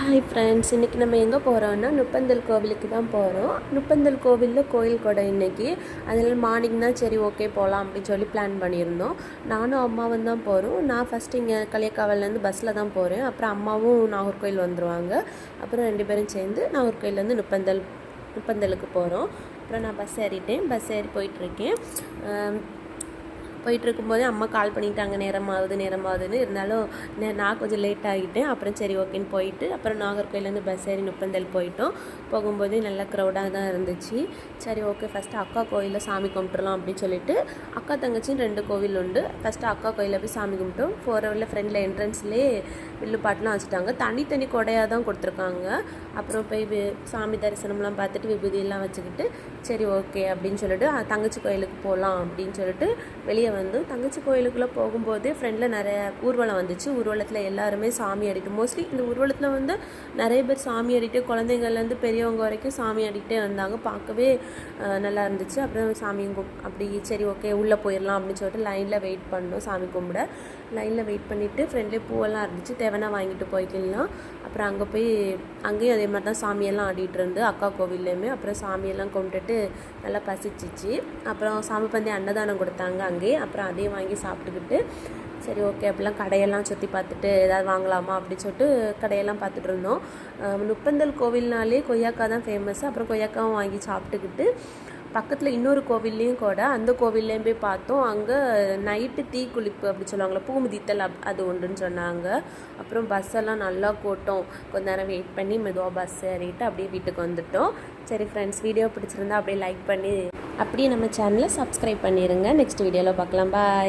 Hi friends, இன்றைக்கி நம்ம எங்கே போகிறோன்னா நுப்பந்தல் கோவிலுக்கு தான் போகிறோம். நுப்பந்தல் கோவிலில் கோயில் கொடை இன்றைக்கி. அதில் மார்னிங் தான் சரி ஓகே போகலாம் அப்படின்னு சொல்லி பிளான் பண்ணியிருந்தோம். நானும் அம்மாவும் தான் போகிறோம். நான் ஃபஸ்ட்டு இங்கே களியக்காவல்லேருந்து பஸ்ஸில் தான் போகிறேன். அப்புறம் அம்மாவும் நாகர்கோவில் வந்துடுவாங்க. அப்புறம் 2 பேரும் சேர்ந்து நாகர்கோவிலேருந்து நுப்பந்தலுக்கு போகிறோம். அப்புறம் நான் பஸ் ஏறிட்டேன். பஸ் ஏறி போயிட்டுருக்கேன். போயிட்டுருக்கும்போதே அம்மா கால் பண்ணிட்டாங்க, நேரமாகுதுன்னு. இருந்தாலும் நான் கொஞ்சம் லேட் ஆகிட்டேன். அப்புறம் சரி ஓகேன்னு போயிட்டு அப்புறம் நாகர்கோவிலேருந்து பஸ் ஏறி நுப்பந்தல் போயிட்டோம். போகும்போதே நல்லா க்ரௌடாக தான் இருந்துச்சு. சரி ஓகே, ஃபஸ்ட்டு அக்கா கோயிலில் சாமி கும்பிட்றலாம் அப்படின்னு சொல்லிட்டு அக்கா தங்கச்சின்னு 2 கோவில் உண்டு. ஃபஸ்ட்டு அக்கா கோயிலில் போய் சாமி கும்பிட்டோம். 4 ஹவரில் ஃப்ரெண்டில் என்ட்ரன்ஸ்லேயே வில்லுப்பாட்டெலாம் வச்சுட்டாங்க. தனி கொடையாக தான் கொடுத்துருக்காங்க. அப்புறம் போய் சாமி தரிசனம்லாம் பார்த்துட்டு விபூதியெல்லாம் வச்சுக்கிட்டு சரி ஓகே அப்படின்னு சொல்லிட்டு தங்கச்சி கோயிலுக்கு போகலாம் அப்படின்னு சொல்லிட்டு வெளியே வந்து தங்கச்சி கோயிலுக்குள்ளே போகும்போது ஃப்ரெண்டில் நிறைய ஊர்வலம் வந்துச்சு. ஊர்வலத்தில் எல்லாருமே சாமி ஆடிட்டு, மோஸ்ட்லி இந்த ஊர்வலத்தில் வந்து நிறைய பேர் சாமி ஆடிட்டு, குழந்தைங்கள்லேருந்து பெரியவங்க வரைக்கும் சாமி ஆடிக்கிட்டே வந்தாங்க. பார்க்கவே நல்லா இருந்துச்சு. அப்புறம் அப்படி சரி ஓகே உள்ளே போயிடலாம் அப்படின்னு சொல்லிட்டு லைனில் வெயிட் பண்ணோம். சாமி கும்பிட லைனில் வெயிட் பண்ணிவிட்டு ஃப்ரெண்ட்லேயே பூவெல்லாம் இருந்துச்சு, தேவைன்னா வாங்கிட்டு போய்க்கலாம். அப்புறம் அங்கேயும் அதே மாதிரி தான் சாமியெல்லாம் ஆடிட்டு இருந்து அக்கா கோவில்லையுமே. அப்புறம் சாமியெல்லாம் கும்பிட்டுட்டு நல்லா பசிச்சிச்சு. அப்புறம் சாமி பந்தி அன்னதானம் கொடுத்தாங்க அங்கேயே. அப்புறம் அதையும் வாங்கி சாப்பிட்டுக்கிட்டு சரி ஓகே அப்படிலாம் கடையெல்லாம் சுற்றி பார்த்துட்டு ஏதாவது வாங்கலாமா அப்படின்னு சொல்லிட்டு கடையெல்லாம் பார்த்துட்டு இருந்தோம். நுப்பந்தல் கோவில்னாலே கொய்யாக்கா தான் ஃபேமஸ். அப்புறம் கொய்யாக்காவும் வாங்கி சாப்பிட்டுக்கிட்டு பக்கத்தில் இன்னொரு கோவில்லையும் கூட அந்த கோவில்லையும் போய் பார்த்தோம். அங்கே நைட்டு தீக்குளிப்பு அப்படி சொல்லுவாங்களே, பூ மிதித்தல் அது உண்டுன்னு சொன்னாங்க. அப்புறம் பஸ்ஸெல்லாம் நல்லா கூட்டம். கொஞ்ச நேரம் வெயிட் பண்ணி மெதுவாக பஸ் ஏறிட்டு அப்படியே வீட்டுக்கு வந்துட்டோம். சரி ஃப்ரெண்ட்ஸ், வீடியோ பிடிச்சிருந்தா அப்படியே லைக் பண்ணி அப்படியே நம்ம சேனலை சப்ஸ்கிரைப் பண்ணிடுங்க. நெக்ஸ்ட் வீடியோவில் பார்க்கலாம். பாய்.